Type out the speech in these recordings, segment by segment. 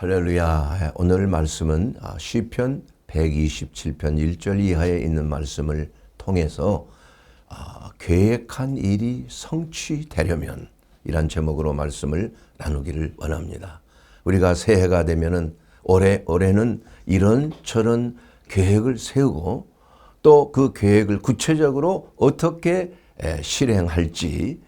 할렐루야. 오늘 말씀은 시편 127편 1절 이하에 있는 말씀을 통해서 계획한 일이 성취되려면 이란 제목으로 말씀을 나누기를 원합니다. 우리가 새해가 되면은 올해는 이런저런 계획을 세우고 또 그 계획을 구체적으로 어떻게 실행할지,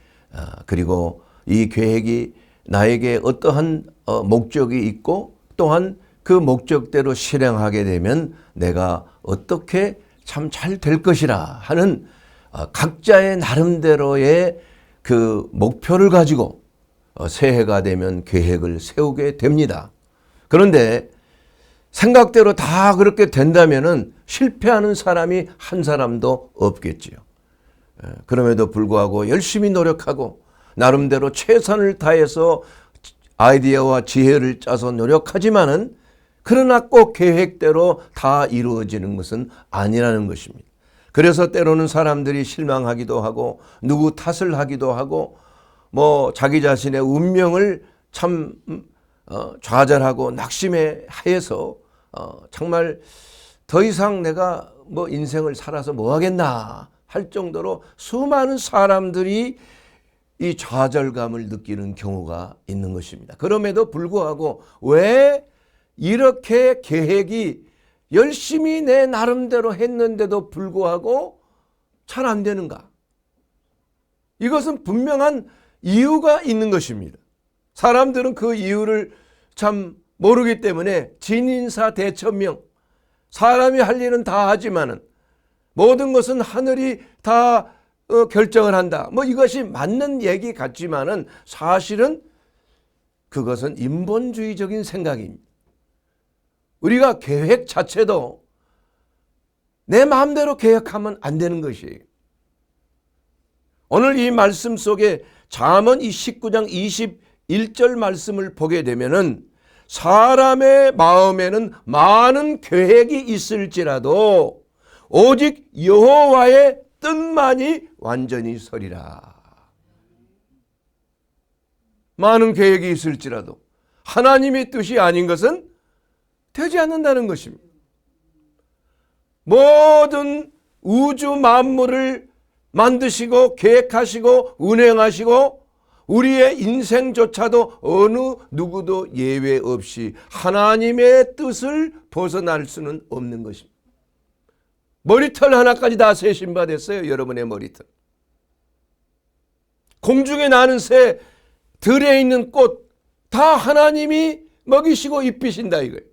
그리고 이 계획이 나에게 어떠한 목적이 있고 또한 그 목적대로 실행하게 되면 내가 어떻게 참 잘 될 것이라 하는 각자의 나름대로의 그 목표를 가지고 새해가 되면 계획을 세우게 됩니다. 그런데 생각대로 다 그렇게 된다면은 실패하는 사람이 한 사람도 없겠지요. 그럼에도 불구하고 열심히 노력하고 나름대로 최선을 다해서 아이디어와 지혜를 짜서 노력하지만은 그러나 꼭 계획대로 다 이루어지는 것은 아니라는 것입니다. 그래서 때로는 사람들이 실망하기도 하고 누구 탓을 하기도 하고 자기 자신의 운명을 참 좌절하고 낙심해 하여서 정말 더 이상 내가 인생을 살아서 뭐 하겠나 할 정도로 수많은 사람들이 이 좌절감을 느끼는 경우가 있는 것입니다. 그럼에도 불구하고 왜 이렇게 계획이 열심히 내 나름대로 했는데도 불구하고 잘 안 되는가? 이것은 분명한 이유가 있는 것입니다. 사람들은 그 이유를 참 모르기 때문에 진인사대천명, 사람이 할 일은 다 하지만은 모든 것은 하늘이 다 결정을 한다. 이것이 맞는 얘기 같지만은 사실은 그것은 인본주의적인 생각입니다. 우리가 계획 자체도 내 마음대로 계획하면 안 되는 것이에요. 오늘 이 말씀 속에 잠언 19장 21절 말씀을 보게 되면은 사람의 마음에는 많은 계획이 있을지라도 오직 여호와의 뜻만이 완전히 서리라. 많은 계획이 있을지라도 하나님의 뜻이 아닌 것은 되지 않는다는 것입니다. 모든 우주 만물을 만드시고 계획하시고 운행하시고 우리의 인생조차도 어느 누구도 예외 없이 하나님의 뜻을 벗어날 수는 없는 것입니다. 머리털 하나까지 다 세신 바 됐어요. 여러분의 머리털. 공중에 나는 새, 들에 있는 꽃 다 하나님이 먹이시고 입히신다 이거예요.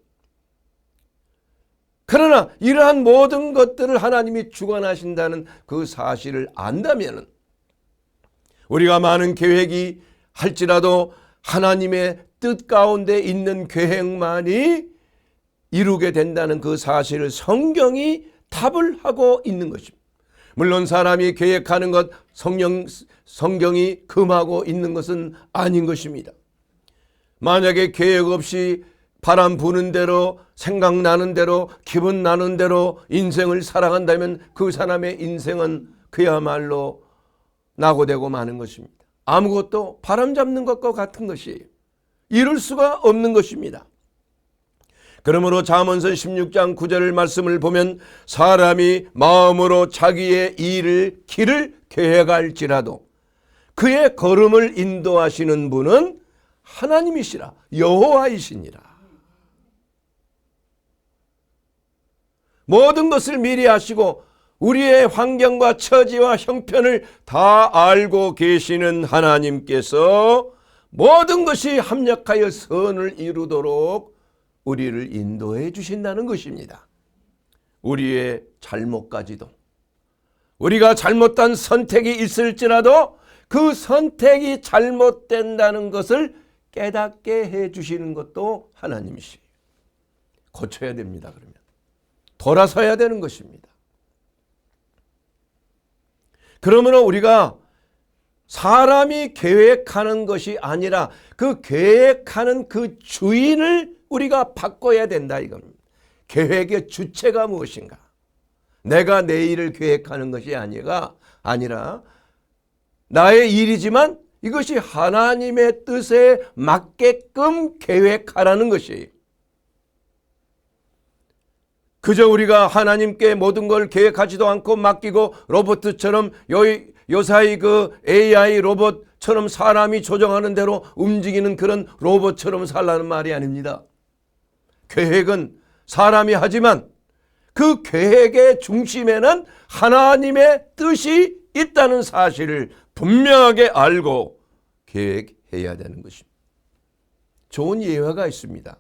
그러나 이러한 모든 것들을 하나님이 주관하신다는 그 사실을 안다면 우리가 많은 계획이 할지라도 하나님의 뜻 가운데 있는 계획만이 이루게 된다는 그 사실을 성경이 답을 하고 있는 것입니다. 물론 사람이 계획하는 것 성경이 금하고 있는 것은 아닌 것입니다. 만약에 계획 없이 바람 부는 대로 생각나는 대로 기분 나는 대로 인생을 살아간다면 그 사람의 인생은 그야말로 낙오되고 마는 것입니다. 아무것도 바람 잡는 것과 같은 것이에요. 이룰 수가 없는 것입니다. 그러므로 잠언서 16장 9절 말씀을 보면 사람이 마음으로 자기의 길을 계획할지라도 그의 걸음을 인도하시는 분은 하나님이시라 여호와이시니라. 모든 것을 미리 하시고 우리의 환경과 처지와 형편을 다 알고 계시는 하나님께서 모든 것이 합력하여 선을 이루도록 우리를 인도해 주신다는 것입니다. 우리의 잘못까지도 우리가 잘못한 선택이 있을지라도 그 선택이 잘못된다는 것을 깨닫게 해 주시는 것도 하나님이시에요. 고쳐야 됩니다. 그러면 돌아서야 되는 것입니다. 그러므로 우리가 사람이 계획하는 것이 아니라 그 계획하는 그 주인을 우리가 바꿔야 된다 이겁니다. 계획의 주체가 무엇인가? 내가 내 일을 계획하는 것이 아니라 나의 일이지만 이것이 하나님의 뜻에 맞게끔 계획하라는 것이에요. 그저 우리가 하나님께 모든 걸 계획하지도 않고 맡기고 로봇처럼 요사이 그 AI 로봇처럼 사람이 조정하는 대로 움직이는 그런 로봇처럼 살라는 말이 아닙니다. 계획은 사람이 하지만 그 계획의 중심에는 하나님의 뜻이 있다는 사실을 분명하게 알고 계획해야 되는 것입니다. 좋은 예화가 있습니다.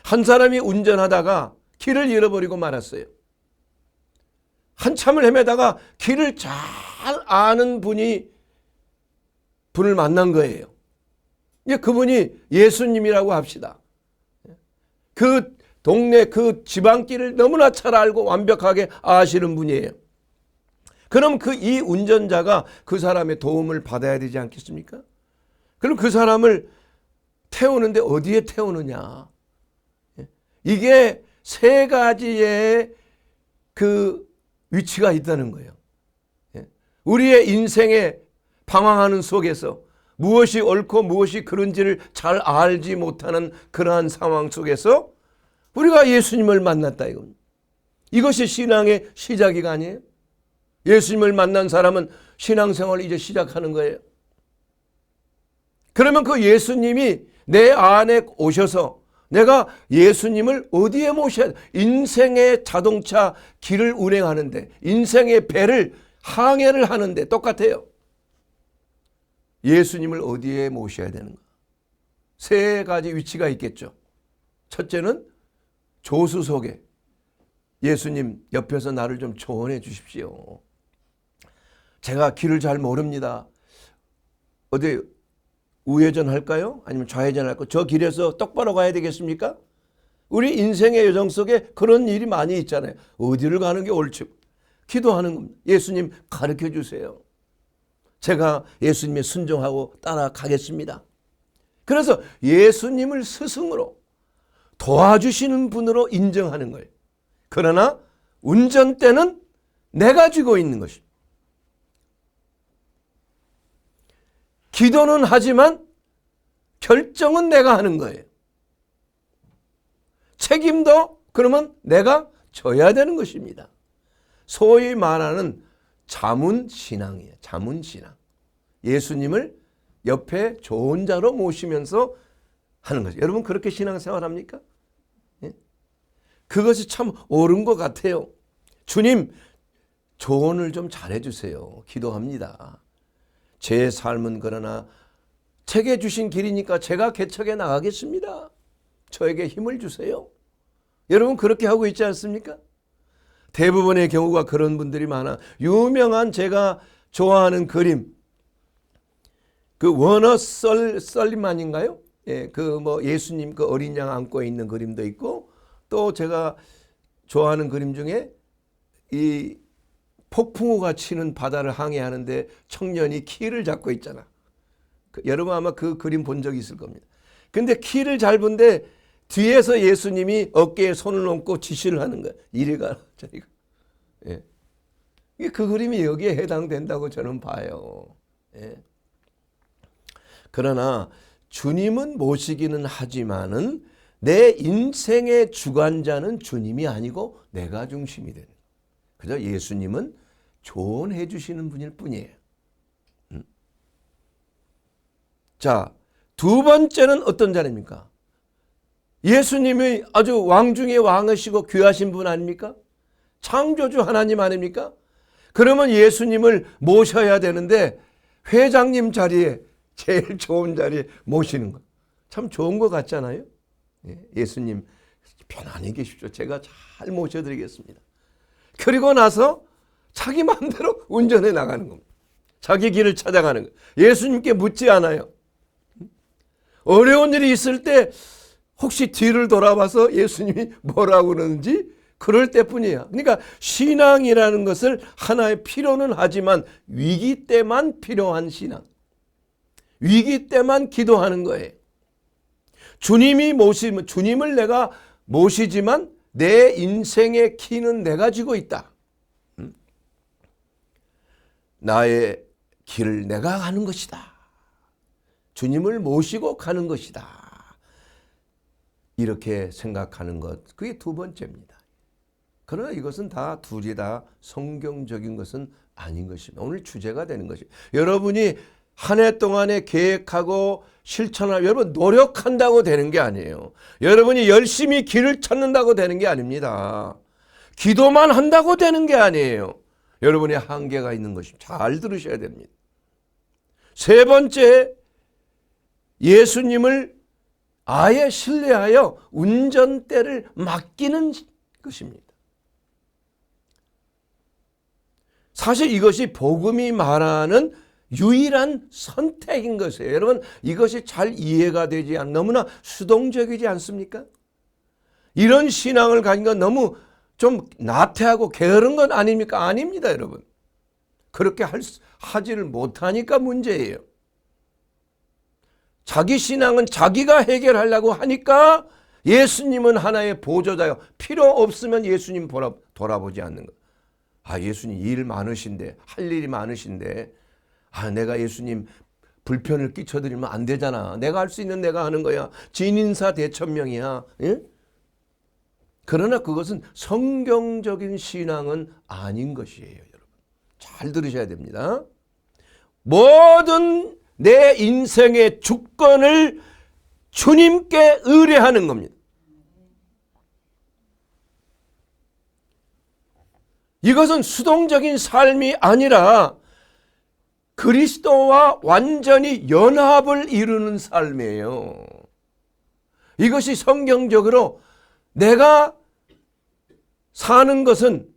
한 사람이 운전하다가 길을 잃어버리고 말았어요. 한참을 헤매다가 길을 잘 아는 분을 만난 거예요. 그분이 예수님이라고 합시다. 그 동네 그 지방길을 너무나 잘 알고 완벽하게 아시는 분이에요. 그럼 이 운전자가 그 사람의 도움을 받아야 되지 않겠습니까? 그럼 그 사람을 태우는데 어디에 태우느냐? 이게 세 가지의 그 위치가 있다는 거예요. 우리의 인생에 방황하는 속에서 무엇이 옳고 무엇이 그른지를 잘 알지 못하는 그러한 상황 속에서 우리가 예수님을 만났다 이겁니다. 이것이 신앙의 시작이 아니에요? 예수님을 만난 사람은 신앙생활을 이제 시작하는 거예요. 그러면 그 예수님이 내 안에 오셔서 내가 예수님을 어디에 모셔야 돼? 인생의 자동차 길을 운행하는데, 인생의 배를 항해를 하는데 똑같아요. 예수님을 어디에 모셔야 되는가? 세 가지 위치가 있겠죠. 첫째는 조수석에 예수님 옆에서 나를 좀 조언해 주십시오. 제가 길을 잘 모릅니다. 어디 우회전 할까요? 아니면 좌회전 할까요? 저 길에서 똑바로 가야 되겠습니까? 우리 인생의 여정 속에 그런 일이 많이 있잖아요. 어디를 가는 게 옳지? 기도하는 겁니다. 예수님 가르쳐 주세요. 제가 예수님의 순종하고 따라가겠습니다. 그래서 예수님을 스승으로 도와주시는 분으로 인정하는 거예요. 그러나 운전대는 내가 쥐고 있는 것입니다. 기도는 하지만 결정은 내가 하는 거예요. 책임도 그러면 내가 져야 되는 것입니다. 소위 말하는 자문신앙이에요. 자문신앙. 예수님을 옆에 좋은 자로 모시면서 하는 거죠. 여러분 그렇게 신앙생활 합니까? 예? 그것이 참 옳은 것 같아요. 주님 조언을 좀 잘해주세요. 기도합니다. 제 삶은 그러나 책에 주신 길이니까 제가 개척해 나가겠습니다. 저에게 힘을 주세요. 여러분 그렇게 하고 있지 않습니까? 대부분의 경우가 그런 분들이 많아. 유명한 제가 좋아하는 그림, 그 워너 썰리만인가요? 예, 그 예수님 그 어린 양 안고 있는 그림도 있고, 또 제가 좋아하는 그림 중에 이 폭풍우가 치는 바다를 항해하는데 청년이 키를 잡고 있잖아. 여러분 아마 그 그림 본 적이 있을 겁니다. 근데 키를 잡은데 뒤에서 예수님이 어깨에 손을 얹고 지시를 하는 거야. 이리 가라 저리가. 예. 그 그림이 여기에 해당된다고 저는 봐요. 예. 그러나 주님은 모시기는 하지만은 내 인생의 주관자는 주님이 아니고 내가 중심이 되는. 그저 예수님은 조언해 주시는 분일 뿐이에요. 자, 두 번째는 어떤 자리입니까? 예수님이 아주 왕 중에 왕이시고 귀하신 분 아닙니까? 창조주 하나님 아닙니까? 그러면 예수님을 모셔야 되는데 회장님 자리에 제일 좋은 자리에 모시는 것. 참 좋은 것 같잖아요. 예수님 편안히 계십시오. 제가 잘 모셔드리겠습니다. 그리고 나서 자기 마음대로 운전해 나가는 겁니다. 자기 길을 찾아가는 거예요. 예수님께 묻지 않아요. 어려운 일이 있을 때 혹시 뒤를 돌아봐서 예수님이 뭐라고 그러는지 그럴 때뿐이에요. 그러니까 신앙이라는 것을 하나의 필요는 하지만 위기 때만 필요한 신앙. 위기 때만 기도하는 거예요. 주님을 내가 모시지만 내 인생의 키는 내가 쥐고 있다. 나의 길을 내가 가는 것이다. 주님을 모시고 가는 것이다. 이렇게 생각하는 것, 그게 두 번째입니다. 그러나 이것은 둘이 다 성경적인 것은 아닌 것입니다. 오늘 주제가 되는 것이, 여러분이 한 해 동안에 계획하고 실천하고 여러분 노력한다고 되는 게 아니에요. 여러분이 열심히 길을 찾는다고 되는 게 아닙니다. 기도만 한다고 되는 게 아니에요. 여러분의 한계가 있는 것입니다. 잘 들으셔야 됩니다. 세 번째, 예수님을 아예 신뢰하여 운전대를 맡기는 것입니다. 사실 이것이 복음이 말하는 유일한 선택인 것이에요. 여러분, 이것이 잘 이해가 되지 너무나 수동적이지 않습니까? 이런 신앙을 가진 건 너무 좀 나태하고 게으른 건 아닙니까? 아닙니다, 여러분. 그렇게 하지를 못하니까 문제예요. 자기 신앙은 자기가 해결하려고 하니까 예수님은 하나의 보조자요. 필요 없으면 예수님 돌아보지 않는 것. 예수님 일 많으신데, 할 일이 많으신데, 내가 예수님 불편을 끼쳐드리면 안 되잖아. 내가 할 수 있는 내가 하는 거야. 진인사 대천명이야. 예? 그러나 그것은 성경적인 신앙은 아닌 것이에요, 여러분. 잘 들으셔야 됩니다. 모든 내 인생의 주권을 주님께 의뢰하는 겁니다. 이것은 수동적인 삶이 아니라 그리스도와 완전히 연합을 이루는 삶이에요. 이것이 성경적으로 내가 사는 것은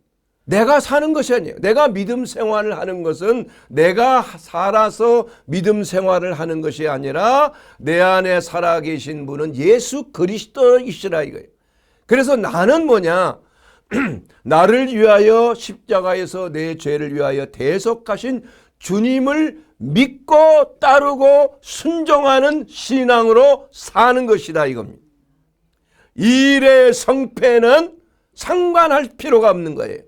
내가 사는 것이 아니에요. 내가 믿음 생활을 하는 것은 내가 살아서 믿음 생활을 하는 것이 아니라 내 안에 살아계신 분은 예수 그리스도이시라 이거예요. 그래서 나는 뭐냐? 나를 위하여 십자가에서 내 죄를 위하여 대속하신 주님을 믿고 따르고 순종하는 신앙으로 사는 것이다 이겁니다. 일의 성패는 상관할 필요가 없는 거예요.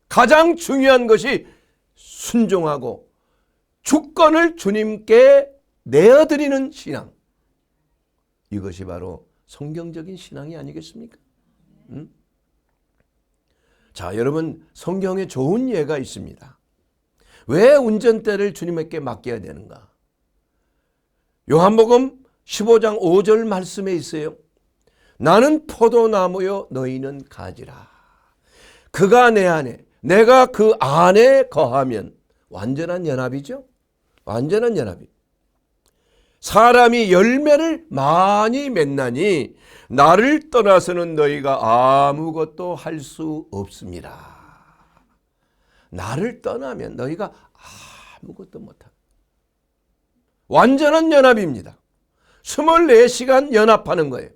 가장 중요한 것이 순종하고 주권을 주님께 내어드리는 신앙. 이것이 바로 성경적인 신앙이 아니겠습니까? 자, 여러분, 성경에 좋은 예가 있습니다. 왜 운전대를 주님께 맡겨야 되는가? 요한복음 15장 5절 말씀에 있어요. 나는 포도나무요 너희는 가지라. 그가 내 안에 내가 그 안에 거하면 완전한 연합이죠. 완전한 연합이. 사람이 열매를 많이 맺나니 나를 떠나서는 너희가 아무것도 할 수 없습니다. 나를 떠나면 너희가 아무것도 못합니다. 완전한 연합입니다. 24시간 연합하는 거예요.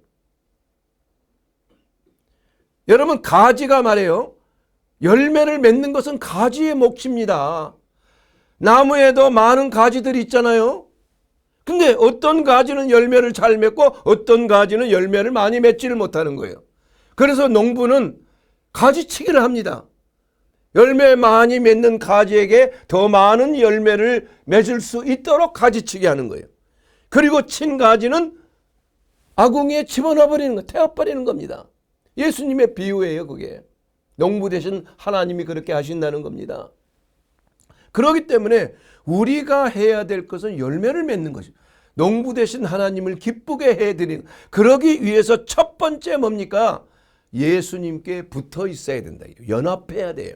여러분, 가지가 말이에요. 열매를 맺는 것은 가지의 몫입니다. 나무에도 많은 가지들이 있잖아요. 근데 어떤 가지는 열매를 잘 맺고 어떤 가지는 열매를 많이 맺지를 못하는 거예요. 그래서 농부는 가지치기를 합니다. 열매 많이 맺는 가지에게 더 많은 열매를 맺을 수 있도록 가지치기 하는 거예요. 그리고 친 가지는 아궁이에 집어넣어 버리는 거, 태워버리는 겁니다. 예수님의 비유예요, 그게. 농부 대신 하나님이 그렇게 하신다는 겁니다. 그렇기 때문에 우리가 해야 될 것은 열매를 맺는 것이죠. 농부 대신 하나님을 기쁘게 해드리는, 그러기 위해서 첫 번째 뭡니까? 예수님께 붙어 있어야 된다. 연합해야 돼요.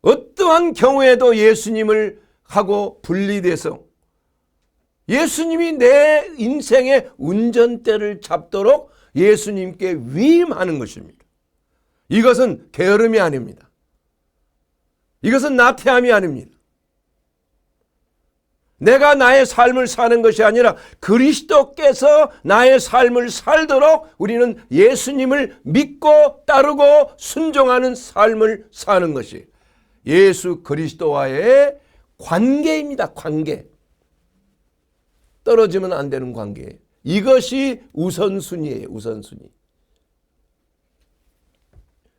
어떠한 경우에도 예수님을 하고 분리돼서 예수님이 내 인생의 운전대를 잡도록 예수님께 위임하는 것입니다. 이것은 게으름이 아닙니다. 이것은 나태함이 아닙니다. 내가 나의 삶을 사는 것이 아니라 그리스도께서 나의 삶을 살도록 우리는 예수님을 믿고 따르고 순종하는 삶을 사는 것이 예수 그리스도와의 관계입니다. 관계. 떨어지면 안 되는 관계. 이것이 우선순위예요. 우선순위.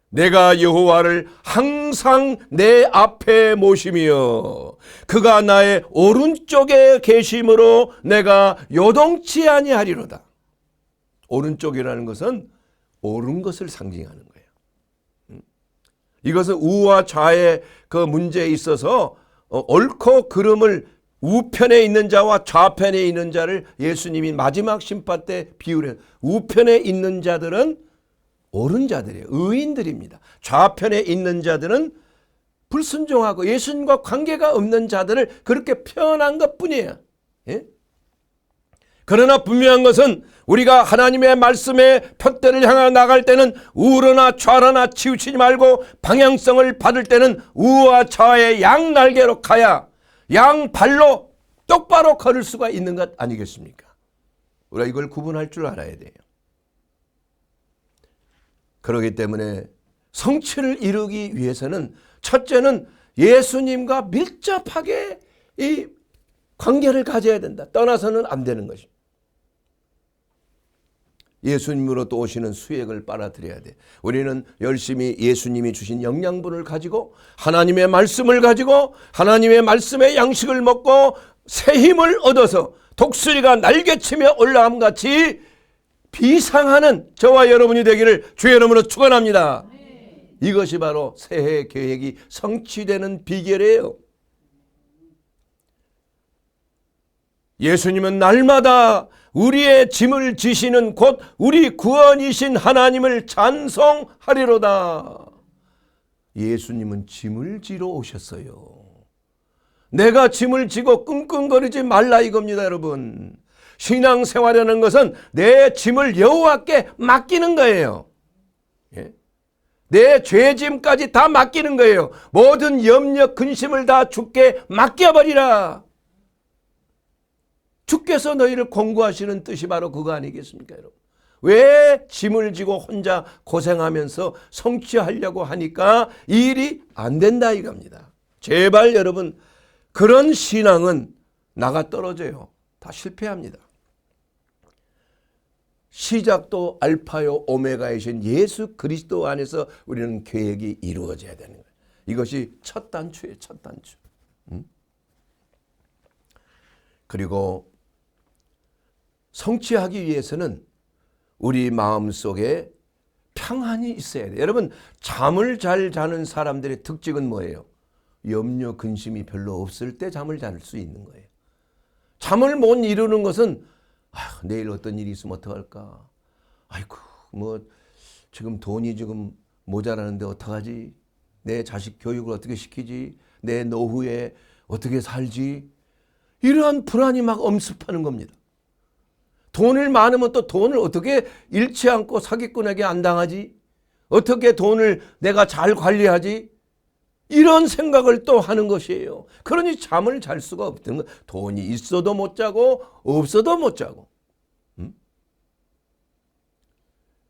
내가 여호와를 항상 내 앞에 모시며 그가 나의 오른쪽에 계심으로 내가 요동치 아니하리로다. 오른쪽이라는 것은 옳은 것을 상징하는 거예요. 이것은 우와 좌의 그 문제에 있어서 옳고 그름을 우편에 있는 자와 좌편에 있는 자를 예수님이 마지막 심판 때 비유를 해요. 우편에 있는 자들은 옳은 자들이에요. 의인들입니다. 좌편에 있는 자들은 불순종하고 예수님과 관계가 없는 자들을 그렇게 표현한 것뿐이에요. 예? 그러나 분명한 것은 우리가 하나님의 말씀의 표대를 향해 나갈 때는 우로나 좌로나 치우치지 말고 방향성을 받을 때는 우와 좌의 양날개로 가야 양발로 똑바로 걸을 수가 있는 것 아니겠습니까? 우리가 이걸 구분할 줄 알아야 돼요. 그렇기 때문에 성취를 이루기 위해서는 첫째는 예수님과 밀접하게 이 관계를 가져야 된다. 떠나서는 안 되는 것입니다. 예수님으로 또 오시는 수액을 빨아들여야 돼. 우리는 열심히 예수님이 주신 영양분을 가지고 하나님의 말씀을 가지고 하나님의 말씀의 양식을 먹고 새 힘을 얻어서 독수리가 날개치며 올라감 같이 비상하는 저와 여러분이 되기를 주의 이름으로 축원합니다. 이것이 바로 새해 계획이 성취되는 비결이에요. 예수님은 날마다 우리의 짐을 지시는 곧 우리 구원이신 하나님을 찬송하리로다. 예수님은 짐을 지러 오셨어요. 내가 짐을 지고 끙끙거리지 말라 이겁니다, 여러분. 신앙생활이라는 것은 내 짐을 여호와께 맡기는 거예요. 예? 내 죄짐까지 다 맡기는 거예요. 모든 염려, 근심을 다 주께 맡겨버리라. 주께서 너희를 권고하시는 뜻이 바로 그거 아니겠습니까, 여러분? 왜 짐을 지고 혼자 고생하면서 성취하려고 하니까 이 일이 안 된다 이겁니다. 제발 여러분, 그런 신앙은 나가 떨어져요. 다 실패합니다. 시작도 알파요 오메가이신 예수 그리스도 안에서 우리는 계획이 이루어져야 되는 거예요. 이것이 첫 단추예요. 첫 단추. 그리고 성취하기 위해서는 우리 마음속에 평안이 있어야 돼요. 여러분, 잠을 잘 자는 사람들의 특징은 뭐예요? 염려, 근심이 별로 없을 때 잠을 잘 수 있는 거예요. 잠을 못 이루는 것은 내일 어떤 일이 있으면 어떡할까? 아이고, 지금 돈이 지금 모자라는데 어떡하지? 내 자식 교육을 어떻게 시키지? 내 노후에 어떻게 살지? 이러한 불안이 막 엄습하는 겁니다. 돈을 많으면 또 돈을 어떻게 잃지 않고 사기꾼에게 안 당하지? 어떻게 돈을 내가 잘 관리하지? 이런 생각을 또 하는 것이에요. 그러니 잠을 잘 수가 없던 거. 돈이 있어도 못 자고 없어도 못 자고.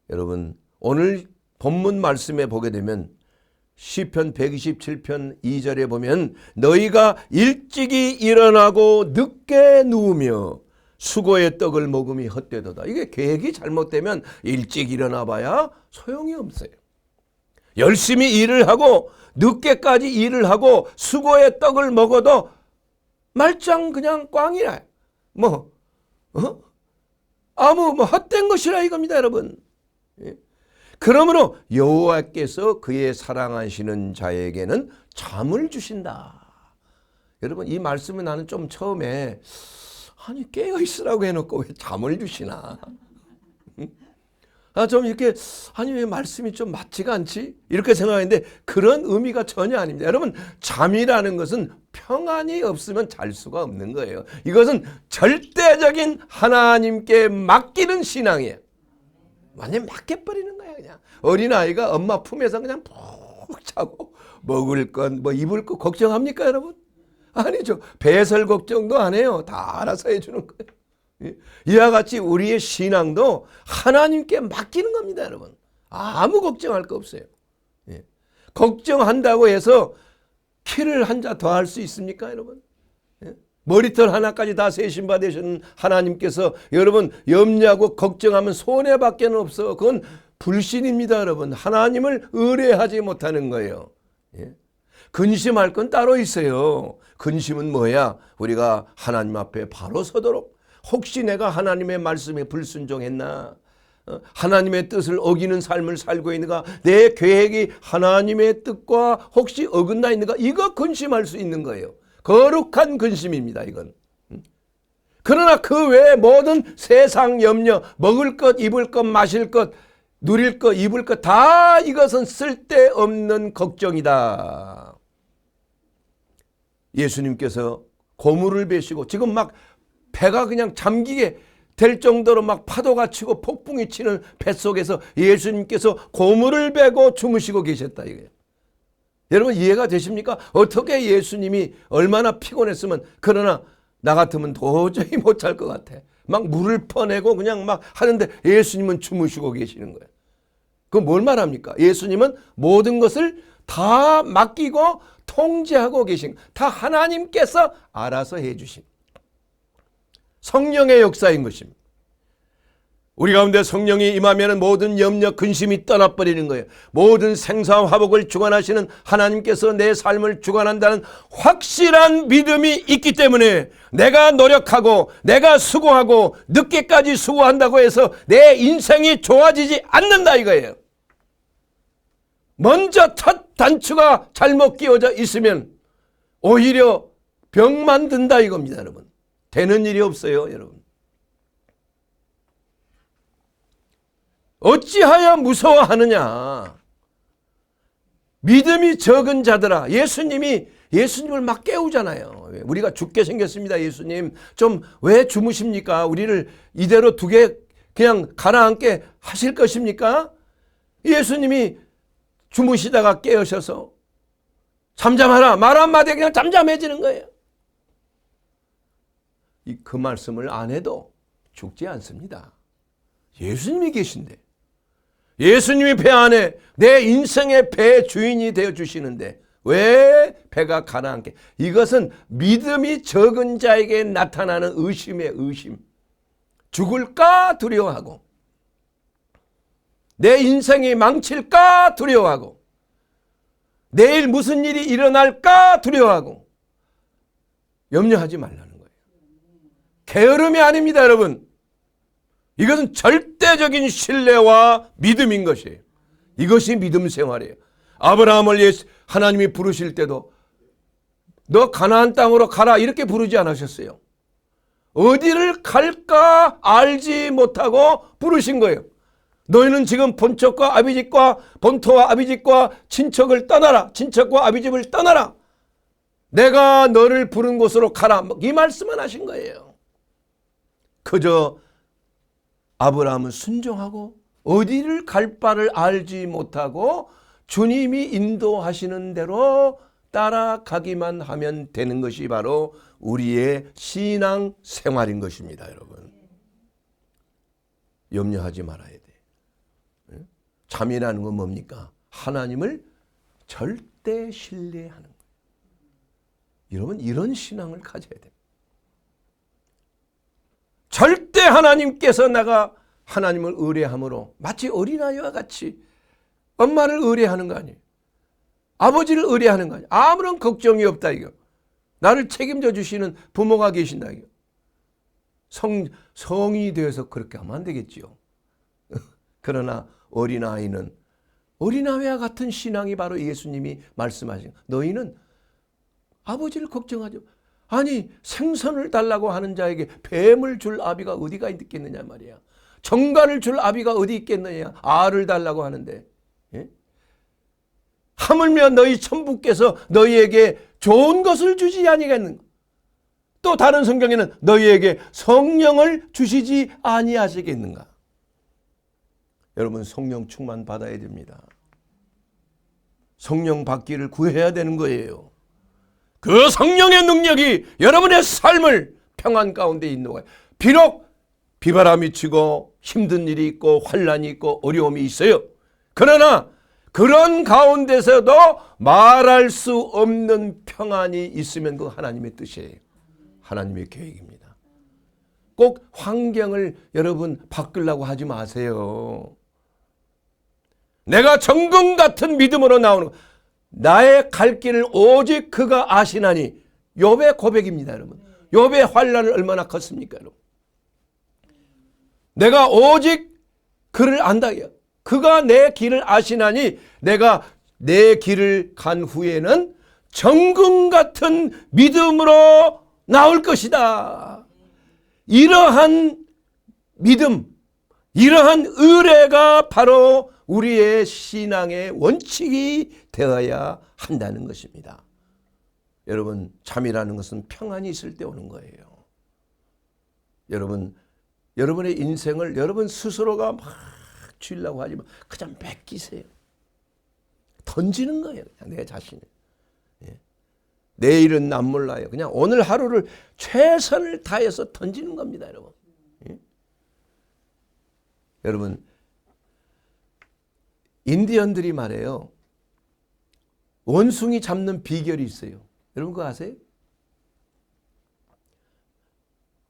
여러분, 오늘 본문 말씀에 보게 되면 시편 127편 2절에 보면 너희가 일찍이 일어나고 늦게 누우며 수고의 떡을 먹음이 헛되도다. 이게 계획이 잘못되면 일찍 일어나 봐야 소용이 없어요. 열심히 일을 하고 늦게까지 일을 하고 수고의 떡을 먹어도 말짱 그냥 꽝이라. 아무 헛된 것이라 이겁니다, 여러분. 그러므로 여호와께서 그의 사랑하시는 자에게는 잠을 주신다. 여러분, 이 말씀을 나는 좀 처음에 깨어 있으라고 해놓고 왜 잠을 주시나? 좀 이렇게 왜 말씀이 좀 맞지가 않지? 이렇게 생각했는데 그런 의미가 전혀 아닙니다. 여러분, 잠이라는 것은 평안이 없으면 잘 수가 없는 거예요. 이것은 절대적인 하나님께 맡기는 신앙이에요. 완전 맡겨버리는 거야. 그냥 어린아이가 엄마 품에서 그냥 푹 자고 먹을 건 입을 거 걱정합니까, 여러분? 아니죠. 배설 걱정도 안 해요. 다 알아서 해주는 거예요. 이와 같이 우리의 신앙도 하나님께 맡기는 겁니다, 여러분. 아무 걱정할 거 없어요. 걱정한다고 해서 키를 한 자 더 할 수 있습니까, 여러분? 머리털 하나까지 다 세신 받으시는 하나님께서 여러분 염려하고 걱정하면 손해밖에 없어. 그건 불신입니다, 여러분. 하나님을 의뢰하지 못하는 거예요. 예? 근심할 건 따로 있어요. 근심은 뭐야? 우리가 하나님 앞에 바로 서도록, 혹시 내가 하나님의 말씀에 불순종했나? 하나님의 뜻을 어기는 삶을 살고 있는가? 내 계획이 하나님의 뜻과 혹시 어긋나 있는가? 이거 근심할 수 있는 거예요. 거룩한 근심입니다, 이건. 그러나 그 외에 모든 세상 염려, 먹을 것, 입을 것, 마실 것, 누릴 것, 입을 것, 다 이것은 쓸데없는 걱정이다. 예수님께서 고물을 베시고 지금 막 배가 그냥 잠기게 될 정도로 막 파도가 치고 폭풍이 치는 뱃속에서 예수님께서 고물을 베고 주무시고 계셨다 이거예요. 여러분 이해가 되십니까? 어떻게 예수님이 얼마나 피곤했으면, 그러나 나 같으면 도저히 못 잘 것 같아. 막 물을 퍼내고 그냥 막 하는데 예수님은 주무시고 계시는 거예요. 그건 뭘 말합니까? 예수님은 모든 것을 다 맡기고 통제하고 계신, 다 하나님께서 알아서 해주신 성령의 역사인 것입니다. 우리 가운데 성령이 임하면 모든 염려, 근심이 떠나버리는 거예요. 모든 생사와 화복을 주관하시는 하나님께서 내 삶을 주관한다는 확실한 믿음이 있기 때문에 내가 노력하고 내가 수고하고 늦게까지 수고한다고 해서 내 인생이 좋아지지 않는다 이거예요. 먼저 첫 단추가 잘못 끼워져 있으면 오히려 병만 든다 이겁니다, 여러분. 되는 일이 없어요, 여러분. 어찌하여 무서워하느냐? 믿음이 적은 자들아. 예수님을 막 깨우잖아요. 우리가 죽게 생겼습니다, 예수님. 좀 왜 주무십니까? 우리를 이대로 두게 그냥 가라앉게 하실 것입니까? 예수님이 주무시다가 깨우셔서 잠잠하라 말 한마디에 그냥 잠잠해지는 거예요. 그 말씀을 안 해도 죽지 않습니다. 예수님이 계신데, 예수님이 배 안에 내 인생의 배 주인이 되어 주시는데 왜 배가 가라앉게? 이것은 믿음이 적은 자에게 나타나는 의심의 의심. 죽을까 두려워하고, 내 인생이 망칠까 두려워하고, 내일 무슨 일이 일어날까 두려워하고, 염려하지 말라는 거예요. 게으름이 아닙니다, 여러분. 이것은 절대적인 신뢰와 믿음인 것이에요. 이것이 믿음 생활이에요. 아브라함을 하나님이 부르실 때도 너 가나안 땅으로 가라 이렇게 부르지 않으셨어요. 어디를 갈까 알지 못하고 부르신 거예요. 너희는 지금 본척과 아비집과 본토와 아비집과 친척을 떠나라. 친척과 아비집을 떠나라. 내가 너를 부른 곳으로 가라. 이 말씀만 하신 거예요. 그저 아브라함은 순종하고 어디를 갈 바를 알지 못하고 주님이 인도하시는 대로 따라가기만 하면 되는 것이 바로 우리의 신앙 생활인 것입니다, 여러분. 염려하지 말아야 돼. 잠이라는 건 뭡니까? 하나님을 절대 신뢰하는 거예요. 여러분 이런 신앙을 가져야 됩니다. 절대 하나님께서 내가 하나님을 의뢰함으로 마치 어린아이와 같이 엄마를 의뢰하는 거 아니에요. 아버지를 의뢰하는 거 아니에요. 아무런 걱정이 없다 이거. 나를 책임져 주시는 부모가 계신다 이거. 성이 되어서 그렇게 하면 안 되겠지요. 그러나 어린아이는 어린아이와 같은 신앙이 바로 예수님이 말씀하신, 너희는 아버지를 걱정하지 마. 아니 생선을 달라고 하는 자에게 뱀을 줄 아비가 어디가 있겠느냐 말이야. 정갈을 줄 아비가 어디 있겠느냐. 알을 달라고 하는데, 예? 하물며 너희 천부께서 너희에게 좋은 것을 주지 아니겠는가. 또 다른 성경에는 너희에게 성령을 주시지 아니하시겠는가. 여러분 성령 충만 받아야 됩니다. 성령 받기를 구해야 되는 거예요. 그 성령의 능력이 여러분의 삶을 평안 가운데 인도해요. 비록 비바람이 치고 힘든 일이 있고 환난이 있고 어려움이 있어요. 그러나 그런 가운데서도 말할 수 없는 평안이 있으면 그 하나님의 뜻이에요. 하나님의 계획입니다. 꼭 환경을 여러분 바꾸려고 하지 마세요. 내가 정금 같은 믿음으로 나오는 것. 나의 갈 길을 오직 그가 아시나니. 욥의 고백입니다, 여러분. 욥의 환난은 얼마나 컸습니까, 여러분. 내가 오직 그를 안다. 그가 내 길을 아시나니 내가 내 길을 간 후에는 정금 같은 믿음으로 나올 것이다. 이러한 믿음, 이러한 의뢰가 바로 우리의 신앙의 원칙이 되어야 한다는 것입니다. 여러분, 잠이라는 것은 평안이 있을 때 오는 거예요. 여러분, 여러분의 인생을 여러분 스스로가 막 주려고 하지 마. 그냥 맡기세요. 던지는 거예요, 그냥 내 자신을. 예. 내일은 난 몰라요. 그냥 오늘 하루를 최선을 다해서 던지는 겁니다, 여러분. 예. 여러분, 인디언들이 말해요. 원숭이 잡는 비결이 있어요. 여러분 그거 아세요?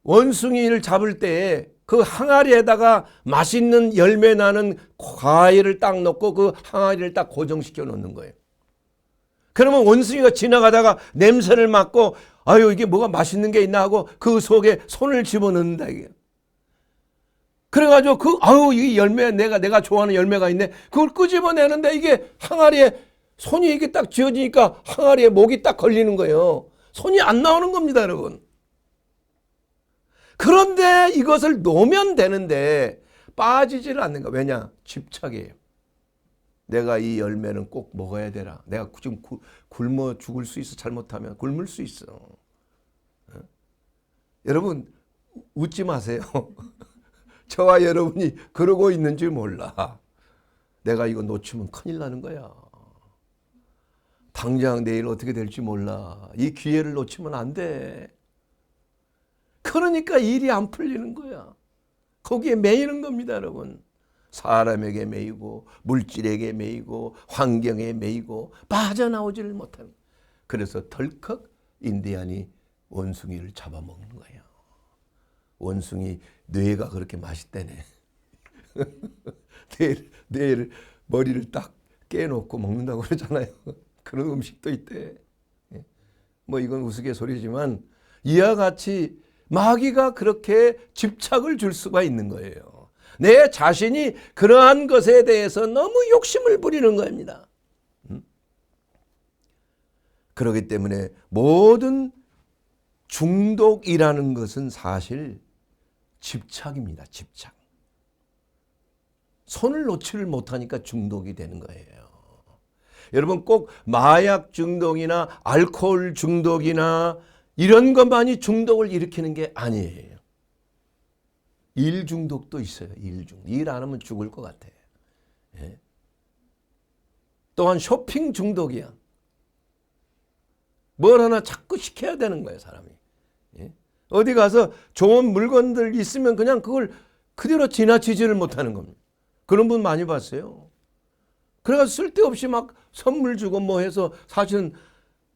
원숭이를 잡을 때 그 항아리에다가 맛있는 열매 나는 과일을 딱 넣고 그 항아리를 딱 고정시켜 놓는 거예요. 그러면 원숭이가 지나가다가 냄새를 맡고 아유 이게 뭐가 맛있는 게 있나 하고 그 속에 손을 집어넣는다 이게. 그래가지고 아유 이 열매 내가 좋아하는 열매가 있네. 그걸 끄집어내는데 이게 항아리에 손이 이게 딱 쥐어지니까 항아리에 목이 딱 걸리는 거예요. 손이 안 나오는 겁니다, 여러분. 그런데 이것을 놓으면 되는데 빠지지를 않는 거야. 왜냐? 집착이에요. 내가 이 열매는 꼭 먹어야 되라. 내가 지금 굶어 죽을 수 있어. 잘못하면 굶을 수 있어. 여러분 웃지 마세요. 저와 여러분이 그러고 있는 줄 몰라. 내가 이거 놓치면 큰일 나는 거야. 당장 내일 어떻게 될지 몰라. 이 기회를 놓치면 안 돼. 그러니까 일이 안 풀리는 거야. 거기에 매이는 겁니다, 여러분. 사람에게 매이고 물질에게 매이고 환경에 매이고 빠져나오지를 못하는. 그래서 덜컥 인디안이 원숭이를 잡아먹는 거예요. 원숭이 뇌가 그렇게 맛있다네. 뇌를 머리를 딱 깨놓고 먹는다고 그러잖아요. 그런 음식도 있대. 뭐 이건 우스갯소리지만 이와 같이 마귀가 그렇게 집착을 줄 수가 있는 거예요. 내 자신이 그러한 것에 대해서 너무 욕심을 부리는 겁니다. 그렇기 때문에 모든 중독이라는 것은 사실 집착입니다. 집착. 손을 놓지를 못하니까 중독이 되는 거예요. 여러분 꼭 마약 중독이나 알코올 중독이나 이런 것만이 중독을 일으키는 게 아니에요. 일 중독도 있어요. 일 안 하면 죽을 것 같아. 예. 또한 쇼핑 중독이야. 뭘 하나 자꾸 시켜야 되는 거예요, 사람이. 예. 어디 가서 좋은 물건들 있으면 그냥 그걸 그대로 지나치지를 못하는 겁니다. 그런 분 많이 봤어요. 그래가지고 쓸데없이 막 선물 주고 뭐 해서 사실은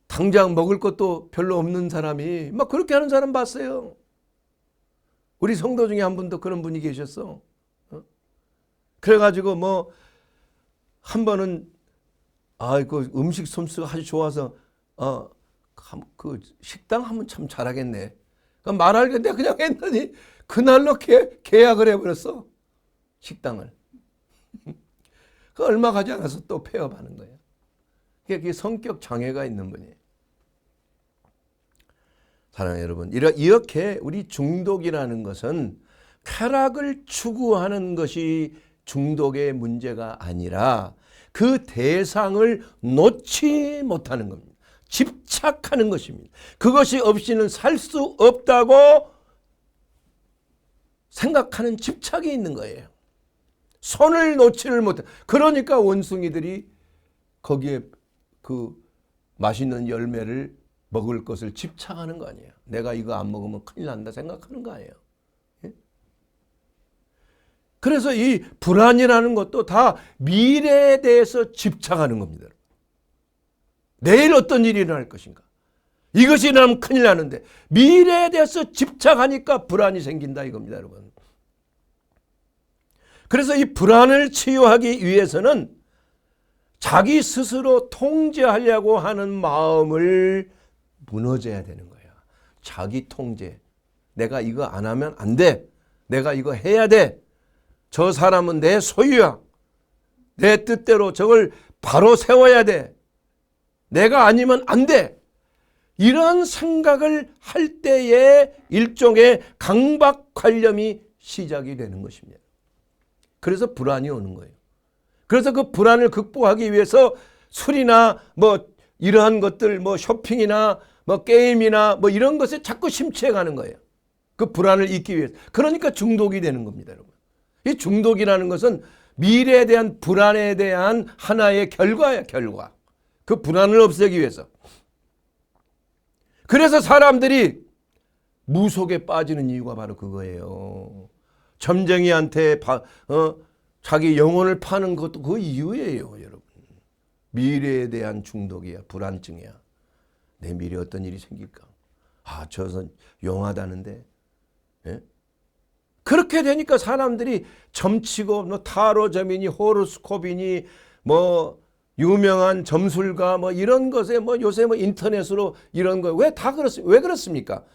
당장 먹을 것도 별로 없는 사람이 막 그렇게 하는 사람 봤어요. 우리 성도 중에 한 분도 그런 분이 계셨어. 그래가지고 뭐 한 번은 그 음식 솜씨가 아주 좋아서 그 식당 하면 참 잘하겠네. 말하길래 그냥 했더니 그날로 계약을 해버렸어. 식당을. 그 얼마 가지 않아서 또 폐업하는 거예요. 그게 성격 장애가 있는 분이에요. 사랑하는 여러분, 이렇게 우리 중독이라는 것은 쾌락을 추구하는 것이 중독의 문제가 아니라 그 대상을 놓지 못하는 겁니다. 집착하는 것입니다. 그것이 없이는 살 수 없다고 생각하는 집착이 있는 거예요. 손을 놓지를 못해. 그러니까 원숭이들이 거기에 그 맛있는 열매를 먹을 것을 집착하는 거 아니에요. 내가 이거 안 먹으면 큰일 난다 생각하는 거 아니에요. 예? 그래서 이 불안이라는 것도 다 미래에 대해서 집착하는 겁니다. 내일 어떤 일이 일어날 것인가. 이것이 일어나면 큰일 나는데 미래에 대해서 집착하니까 불안이 생긴다 이겁니다, 여러분. 그래서 이 불안을 치유하기 위해서는 자기 스스로 통제하려고 하는 마음을 무너져야 되는 거야. 자기 통제. 내가 이거 안 하면 안 돼. 내가 이거 해야 돼. 저 사람은 내 소유야. 내 뜻대로 저걸 바로 세워야 돼. 내가 아니면 안 돼. 이런 생각을 할 때에 일종의 강박관념이 시작이 되는 것입니다. 그래서 불안이 오는 거예요. 그래서 그 불안을 극복하기 위해서 술이나 뭐 이러한 것들, 뭐 쇼핑이나 뭐 게임이나 뭐 이런 것에 자꾸 심취해 가는 거예요. 그 불안을 잊기 위해서. 그러니까 중독이 되는 겁니다, 여러분. 이 중독이라는 것은 미래에 대한 불안에 대한 하나의 결과야, 결과. 그 불안을 없애기 위해서. 그래서 사람들이 무속에 빠지는 이유가 바로 그거예요. 점쟁이한테 자기 영혼을 파는 것도 그 이유예요, 여러분. 미래에 대한 중독이야, 불안증이야. 내 미래에 어떤 일이 생길까? 아, 저선 용하다는데. 예? 그렇게 되니까 사람들이 점치고 뭐 타로점이니 호로스코프이니 뭐 유명한 점술가 뭐 이런 것에 뭐 요새 뭐 인터넷으로 이런 거 왜 다 왜 그렇습니까?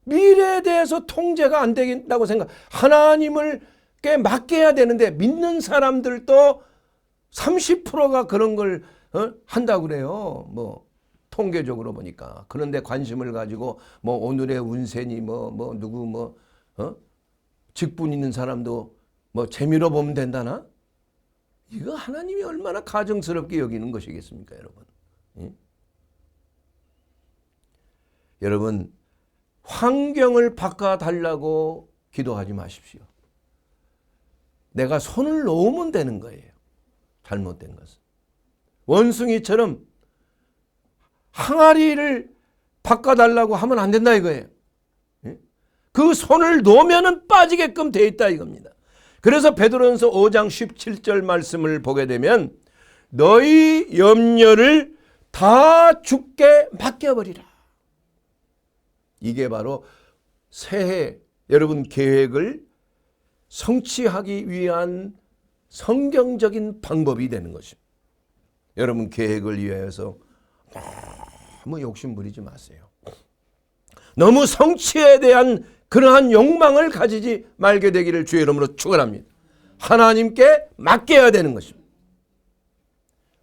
미래에 대해서 통제가 안 된다고 생각. 하나님을 꽤 맡겨야 되는데 믿는 사람들도 30%가 그런 걸 한다고 그래요. 뭐 통계적으로 보니까. 그런데 관심을 가지고 뭐 오늘의 운세니 뭐 누구 직분 있는 사람도 뭐 재미로 보면 된다나? 이거 하나님이 얼마나 가증스럽게 여기는 것이겠습니까, 여러분? 예? 여러분, 환경을 바꿔달라고 기도하지 마십시오. 내가 손을 놓으면 되는 거예요. 잘못된 것은. 원숭이처럼 항아리를 바꿔달라고 하면 안 된다 이거예요. 예? 그 손을 놓으면 빠지게끔 돼 있다 이겁니다. 그래서 베드로전서 5장 17절 말씀을 보게 되면 너희 염려를 다 주께 맡겨버리라. 이게 바로 새해 여러분 계획을 성취하기 위한 성경적인 방법이 되는 것입니다. 여러분 계획을 위해서 너무 욕심 부리지 마세요. 너무 성취에 대한 그러한 욕망을 가지지 말게 되기를 주의 이름으로 축원합니다. 하나님께 맡겨야 되는 것입니다.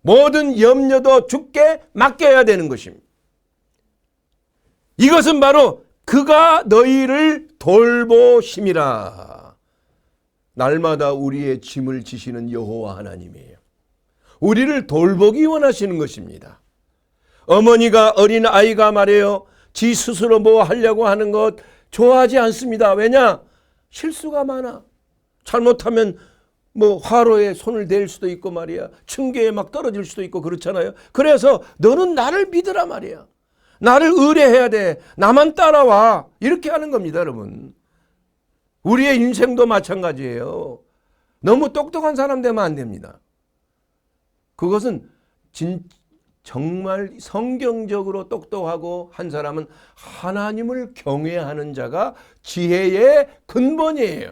모든 염려도 주께 맡겨야 되는 것입니다. 이것은 바로 그가 너희를 돌보심이라. 날마다 우리의 짐을 지시는 여호와 하나님이에요. 우리를 돌보기 원하시는 것입니다. 어머니가 어린 아이가 말해요. 지 스스로 뭐 하려고 하는 것 좋아하지 않습니다. 왜냐? 실수가 많아. 잘못하면 뭐 화로에 손을 댈 수도 있고 말이야. 층계에 막 떨어질 수도 있고 그렇잖아요. 그래서 너는 나를 믿으라 말이야. 나를 의뢰해야 돼. 나만 따라와. 이렇게 하는 겁니다, 여러분. 우리의 인생도 마찬가지예요. 너무 똑똑한 사람 되면 안 됩니다. 그것은 정말 성경적으로 똑똑하고 한 사람은 하나님을 경외하는 자가 지혜의 근본이에요.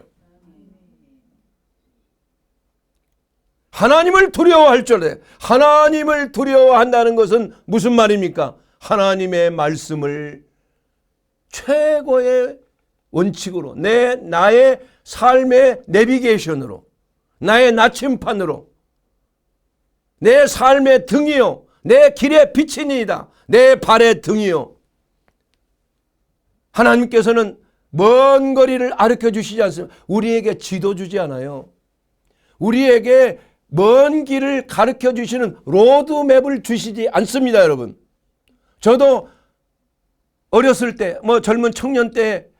하나님을 두려워할 줄에 하나님을 두려워한다는 것은 무슨 말입니까? 하나님의 말씀을 최고의 원칙으로 나의 삶의 내비게이션으로 나의 나침판으로 내 삶의 등이요 내 길의 빛이니이다. 내 발의 등이요. 하나님께서는 먼 거리를 가르쳐 주시지 않습니다. 우리에게 지도 주지 않아요. 우리에게 먼 길을 가르쳐 주시는 로드맵을 주시지 않습니다, 여러분. 저도 어렸을 때, 젊은 청년 때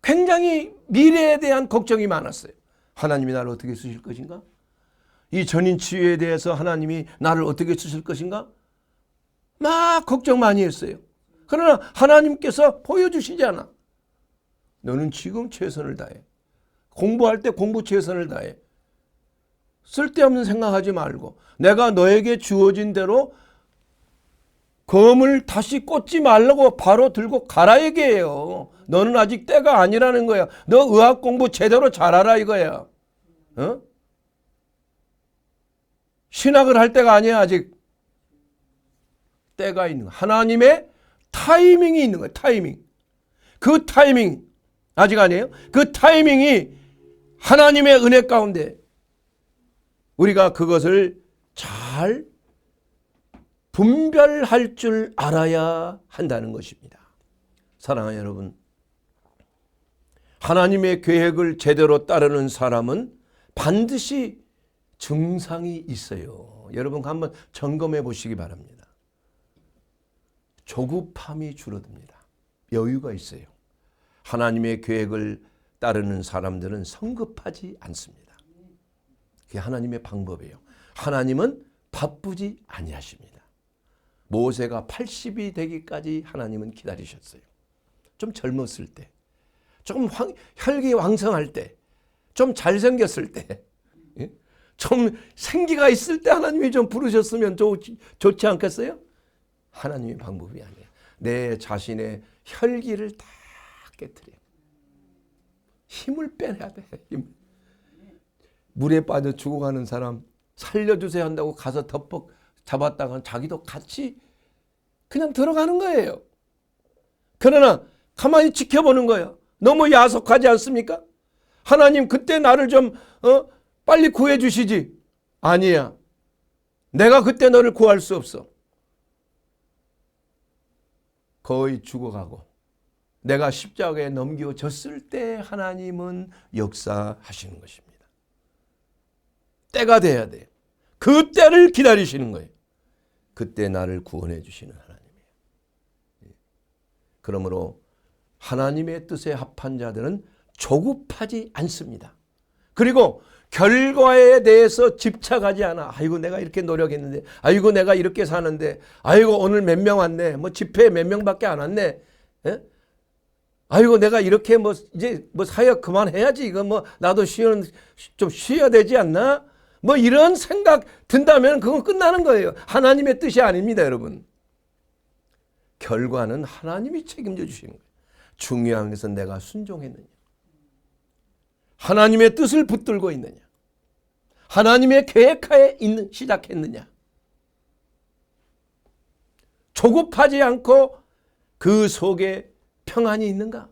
굉장히 미래에 대한 걱정이 많았어요. 하나님이 나를 어떻게 쓰실 것인가? 이 전인치유에 대해서 하나님이 나를 어떻게 쓰실 것인가? 막 걱정 많이 했어요. 그러나 하나님께서 보여주시지 않아. 너는 지금 최선을 다해. 공부할 때 공부 최선을 다해. 쓸데없는 생각하지 말고 내가 너에게 주어진 대로 검을 다시 꽂지 말라고 바로 들고 가라 얘기예요. 너는 아직 때가 아니라는 거야. 너 의학 공부 제대로 잘하라 이거야. 신학을 할 때가 아니야. 아직 때가 있는 거예요. 하나님의 타이밍이 있는 거예요. 타이밍. 그 타이밍 아직 아니에요. 그 타이밍이 하나님의 은혜 가운데 우리가 그것을 잘 분별할 줄 알아야 한다는 것입니다. 사랑하는 여러분, 하나님의 계획을 제대로 따르는 사람은 반드시 증상이 있어요. 여러분 한번 점검해 보시기 바랍니다. 조급함이 줄어듭니다. 여유가 있어요. 하나님의 계획을 따르는 사람들은 성급하지 않습니다. 그게 하나님의 방법이에요. 하나님은 바쁘지 아니하십니다. 모세가 80이 되기까지 하나님은 기다리셨어요. 좀 젊었을 때, 좀 혈기왕성할 때, 좀 잘생겼을 때, 좀 생기가 있을 때 하나님이 좀 부르셨으면 좋지 않겠어요? 하나님의 방법이 아니에요. 내 자신의 혈기를 다 깨트려. 힘을 빼내야 돼. 힘. 물에 빠져 죽어가는 사람 살려주세요 한다고 가서 덮어 잡았다가 자기도 같이 그냥 들어가는 거예요. 그러나 가만히 지켜보는 거예요. 너무 야속하지 않습니까? 하나님 그때 나를 좀 빨리 구해 주시지. 아니야. 내가 그때 너를 구할 수 없어. 거의 죽어가고 내가 십자가에 넘겨졌을 때 하나님은 역사하시는 것입니다. 때가 돼야 돼요. 그 때를 기다리시는 거예요. 그때 나를 구원해 주시는 하나님이에요. 그러므로 하나님의 뜻에 합한 자들은 조급하지 않습니다. 그리고 결과에 대해서 집착하지 않아. 아이고 내가 이렇게 노력했는데, 아이고 내가 이렇게 사는데, 아이고 오늘 몇 명 왔네, 뭐 집회에 몇 명밖에 안 왔네, 예? 아이고 내가 이렇게 뭐 이제 뭐 사역 그만해야지, 이거 뭐 나도 좀 쉬어야 되지 않나, 뭐 이런 생각 든다면 그건 끝나는 거예요. 하나님의 뜻이 아닙니다, 여러분. 결과는 하나님이 책임져 주시는 거예요. 중요한 것은 내가 순종했느냐, 하나님의 뜻을 붙들고 있느냐, 하나님의 계획하에 시작했느냐, 조급하지 않고 그 속에 평안이 있는가?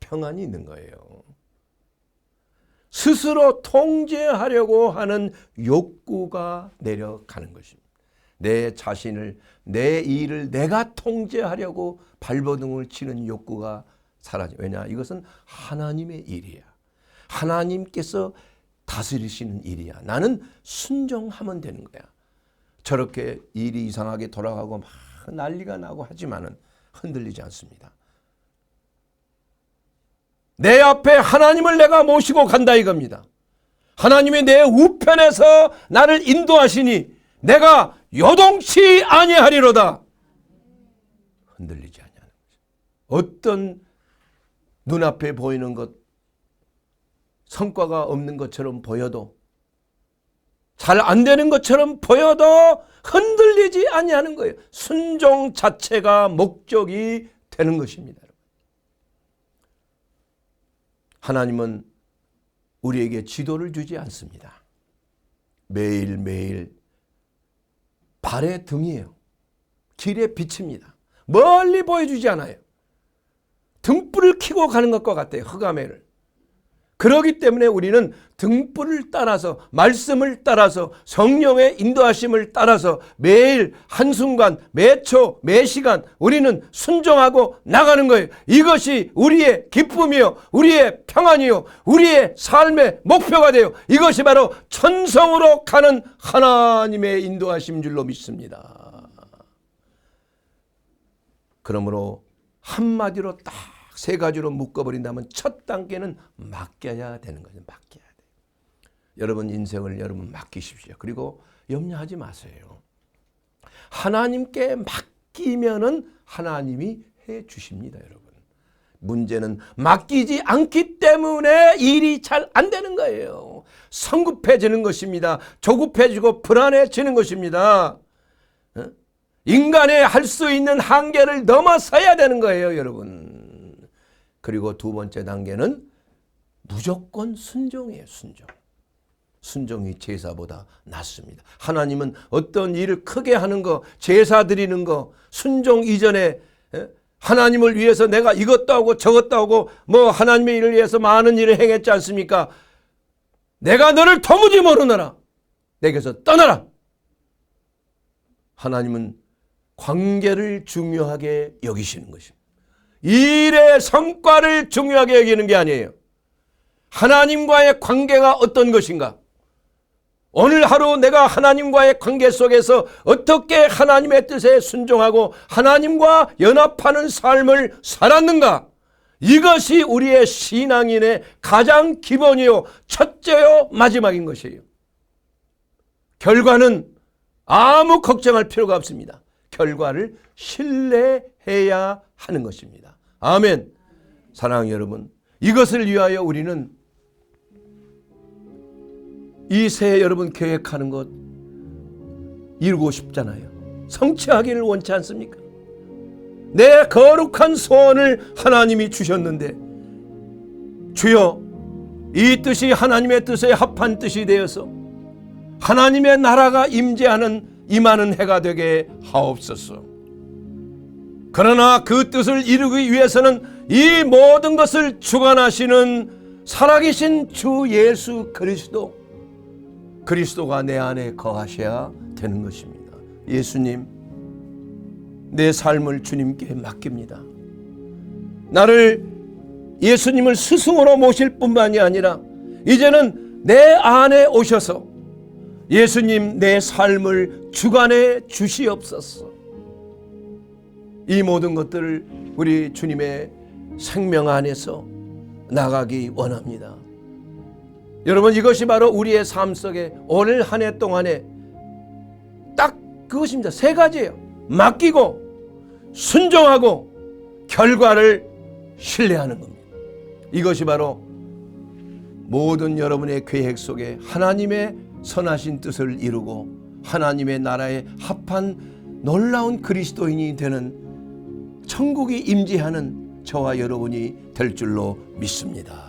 평안이 있는 거예요. 스스로 통제하려고 하는 욕구가 내려가는 것입니다. 내 자신을, 내 일을 내가 통제하려고 발버둥을 치는 욕구가 사라져. 왜냐? 이것은 하나님의 일이야. 하나님께서 다스리시는 일이야. 나는 순종하면 되는 거야. 저렇게 일이 이상하게 돌아가고 막 난리가 나고 하지만은 흔들리지 않습니다. 내 앞에 하나님을 내가 모시고 간다 이겁니다. 하나님이 내 우편에서 나를 인도하시니 내가 요동치 아니하리로다. 흔들리지 아니하는 거죠. 어떤 눈앞에 보이는 것, 성과가 없는 것처럼 보여도, 잘 안 되는 것처럼 보여도 흔들리지 아니하는 거예요. 순종 자체가 목적이 되는 것입니다. 하나님은 우리에게 지도를 주지 않습니다. 매일매일 발의 등이에요. 길의 빛입니다. 멀리 보여주지 않아요. 등불을 켜고 가는 것과 같아요. 흑암에를. 그렇기 때문에 우리는 등불을 따라서, 말씀을 따라서, 성령의 인도하심을 따라서 매일 한순간, 매초, 매시간 우리는 순종하고 나가는 거예요. 이것이 우리의 기쁨이요, 우리의 평안이요, 우리의 삶의 목표가 돼요. 이것이 바로 천성으로 가는 하나님의 인도하심 줄로 믿습니다. 그러므로 한마디로 딱 세 가지로 묶어버린다면 첫 단계는 맡겨야 되는 거죠. 맡겨야 돼요. 여러분 인생을 여러분 맡기십시오. 그리고 염려하지 마세요. 하나님께 맡기면은 하나님이 해 주십니다, 여러분. 문제는 맡기지 않기 때문에 일이 잘 안 되는 거예요. 성급해지는 것입니다. 조급해지고 불안해지는 것입니다. 인간의 할 수 있는 한계를 넘어서야 되는 거예요, 여러분. 그리고 두 번째 단계는 무조건 순종이에요, 순종. 순종이 제사보다 낫습니다. 하나님은 어떤 일을 크게 하는 거, 제사 드리는 거, 순종 이전에 하나님을 위해서 내가 이것도 하고 저것도 하고 뭐 하나님의 일을 위해서 많은 일을 행했지 않습니까? 내가 너를 도무지 모르노라. 내게서 떠나라. 하나님은 관계를 중요하게 여기시는 것입니다. 일의 성과를 중요하게 여기는 게 아니에요. 하나님과의 관계가 어떤 것인가? 오늘 하루 내가 하나님과의 관계 속에서 어떻게 하나님의 뜻에 순종하고 하나님과 연합하는 삶을 살았는가? 이것이 우리의 신앙인의 가장 기본이요, 첫째요, 마지막인 것이에요. 결과는 아무 걱정할 필요가 없습니다. 결과를 신뢰해야 하는 것입니다. 아멘. 사랑하는 여러분, 이것을 위하여 우리는 이 새해 여러분 계획하는 것 이루고 싶잖아요. 성취하기를 원치 않습니까? 내 거룩한 소원을 하나님이 주셨는데, 주여 이 뜻이 하나님의 뜻에 합한 뜻이 되어서 하나님의 나라가 임하는 해가 되게 하옵소서. 그러나 그 뜻을 이루기 위해서는 이 모든 것을 주관하시는 살아계신 주 예수 그리스도가 내 안에 거하셔야 되는 것입니다. 예수님, 내 삶을 주님께 맡깁니다. 나를 예수님을 스승으로 모실 뿐만이 아니라 이제는 내 안에 오셔서 예수님 내 삶을 주관해 주시옵소서. 이 모든 것들을 우리 주님의 생명 안에서 나가기 원합니다. 여러분, 이것이 바로 우리의 삶 속에 오늘 한 해 동안에 딱 그것입니다. 세 가지예요. 맡기고 순종하고 결과를 신뢰하는 겁니다. 이것이 바로 모든 여러분의 계획 속에 하나님의 선하신 뜻을 이루고 하나님의 나라에 합한 놀라운 그리스도인이 되는 천국이 임재하는 저와 여러분이 될 줄로 믿습니다.